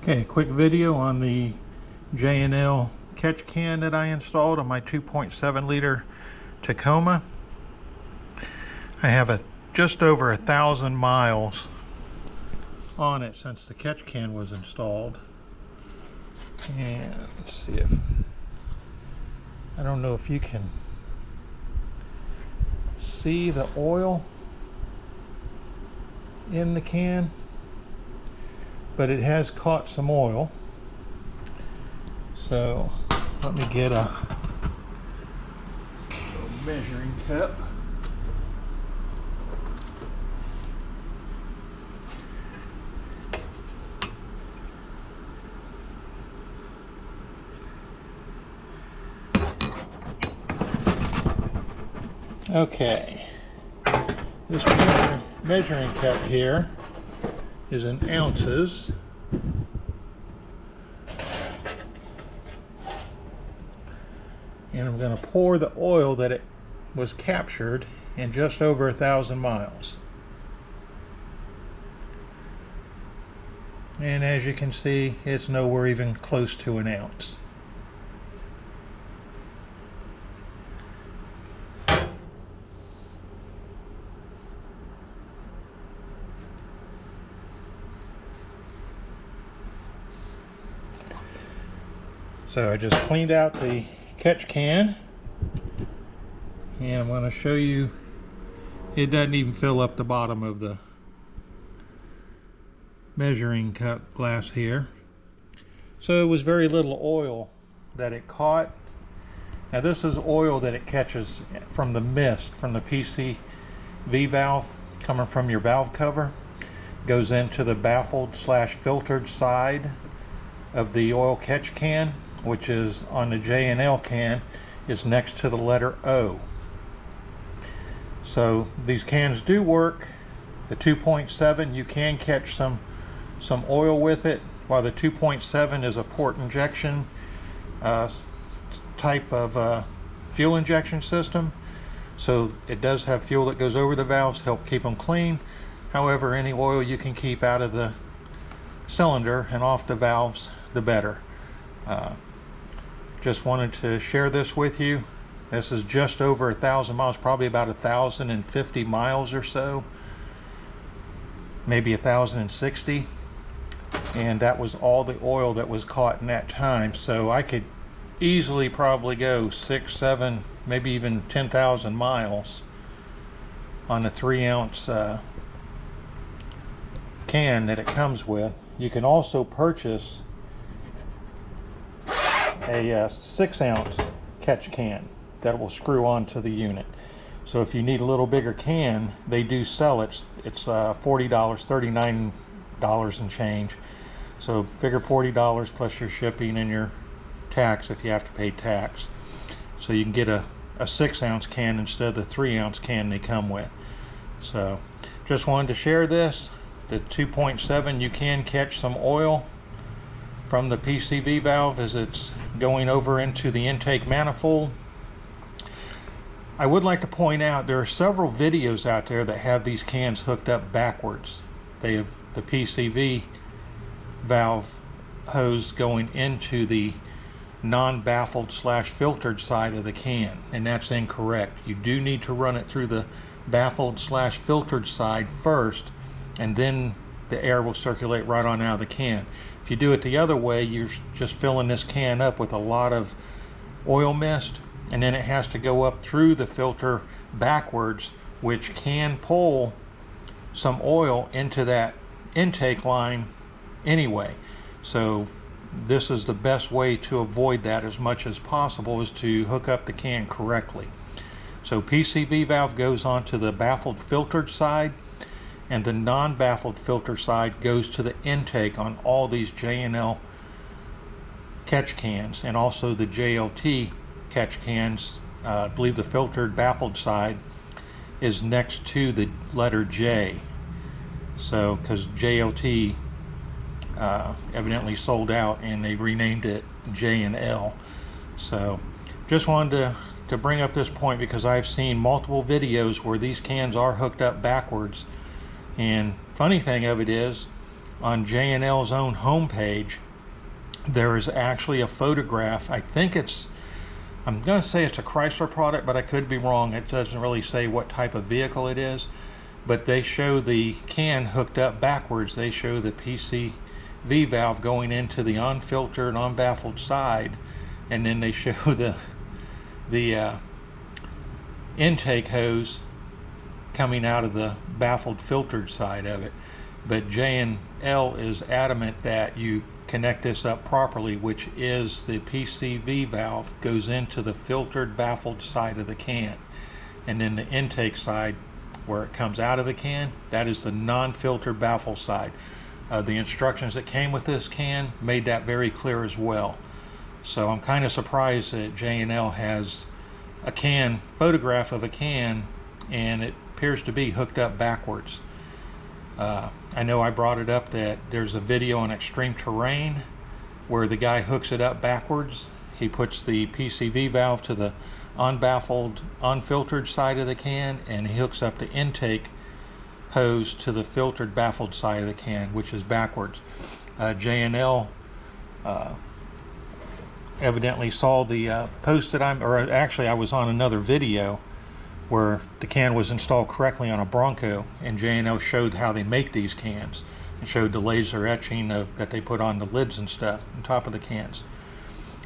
Okay, quick video on the J&L catch can that I installed on my 2.7 liter Tacoma. I have just over 1,000 miles on it since the catch can was installed. And let's see if, I don't know if you can see the oil in the can, but it has caught some oil. So let me get a measuring cup. Okay, this measuring cup here is in ounces. And I'm going to pour the oil that it was captured in just over 1,000 miles. And as you can see, it's nowhere even close to an ounce. So I just cleaned out the catch can, and I'm going to show you it doesn't even fill up the bottom of the measuring cup glass here. So it was very little oil that it caught. Now this is oil that it catches from the mist from the PCV valve coming from your valve cover, goes into the baffled / filtered side of the oil catch can, which is on the J&L can, is next to the letter O. So these cans do work. The 2.7, you can catch some oil with it, while the 2.7 is a port injection type of fuel injection system. So it does have fuel that goes over the valves to help keep them clean. However, any oil you can keep out of the cylinder and off the valves, the better. Just wanted to share this with you. This is just over 1,000 miles, probably about 1,050 miles or so, maybe 1,060, and that was all the oil that was caught in that time. So I could easily probably go 6, 7, maybe even 10,000 miles on a 3-ounce can that it comes with. You can also purchase a 6-ounce catch can that will screw onto the unit. So if you need a little bigger can, they do sell it. It's $40, $39 and change. So figure $40 plus your shipping and your tax if you have to pay tax. So you can get a 6-ounce can instead of the 3-ounce can they come with. So just wanted to share this. The 2.7, you can catch some oil from the PCV valve as it's going over into the intake manifold. I would like to point out there are several videos out there that have these cans hooked up backwards. They have the PCV valve hose going into the non-baffled / filtered side of the can, and that's incorrect. You do need to run it through the baffled / filtered side first, and then the air will circulate right on out of the can. If you do it the other way, you're just filling this can up with a lot of oil mist, and then it has to go up through the filter backwards, which can pull some oil into that intake line anyway. So this is the best way to avoid that as much as possible, is to hook up the can correctly. So PCV valve goes onto the baffled filtered side, and the non-baffled filter side goes to the intake on all these J&L catch cans, and also the JLT catch cans. I believe the filtered baffled side is next to the letter J. So because JLT evidently sold out and they renamed it J&L. So just wanted to bring up this point because I've seen multiple videos where these cans are hooked up backwards. And funny thing of it is, on J&L's own homepage, there is actually a photograph. I think I'm going to say it's a Chrysler product, but I could be wrong. It doesn't really say what type of vehicle it is, but they show the can hooked up backwards. They show the PCV valve going into the unfiltered, unbaffled side, and then they show the intake hose coming out of the baffled filtered side of it. But J&L is adamant that you connect this up properly, which is the PCV valve goes into the filtered baffled side of the can, and then the intake side where it comes out of the can, that is the non-filtered baffled side. The instructions that came with this can made that very clear as well. So I'm kind of surprised that J&L has a can, photograph of a can, and it appears to be hooked up backwards. I know I brought it up that there's a video on Extreme Terrain where the guy hooks it up backwards. He puts the PCV valve to the unbaffled, unfiltered side of the can, and he hooks up the intake hose to the filtered, baffled side of the can, which is backwards. J&L evidently saw the post that I was on another video where the can was installed correctly on a Bronco, and J&L showed how they make these cans and showed the laser etching that they put on the lids and stuff on top of the cans.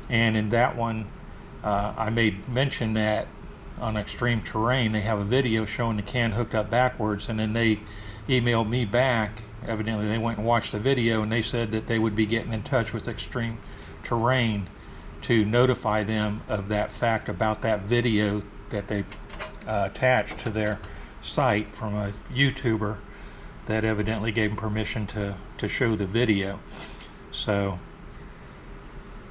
And in that one, I made mention that on Extreme Terrain they have a video showing the can hooked up backwards, and then they emailed me back. Evidently they went and watched the video, and they said that they would be getting in touch with Extreme Terrain to notify them of that fact about that video that they attached to their site from a YouTuber that evidently gave them permission to show the video. So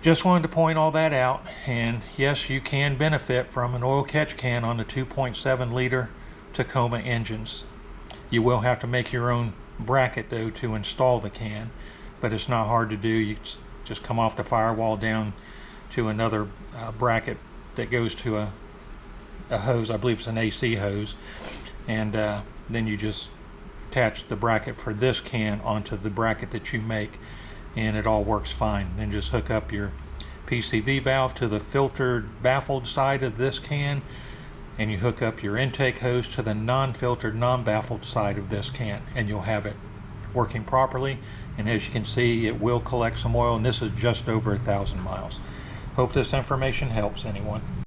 just wanted to point all that out. And yes, you can benefit from an oil catch can on the 2.7 liter Tacoma engines. You will have to make your own bracket though to install the can, but it's not hard to do. You just come off the firewall down to another bracket that goes to a hose. I believe it's an AC hose, and then you just attach the bracket for this can onto the bracket that you make, and it all works fine. Then just hook up your PCV valve to the filtered, baffled side of this can, and you hook up your intake hose to the non-filtered, non-baffled side of this can, and you'll have it working properly. And as you can see, it will collect some oil, and this is just over 1,000 miles. Hope this information helps anyone.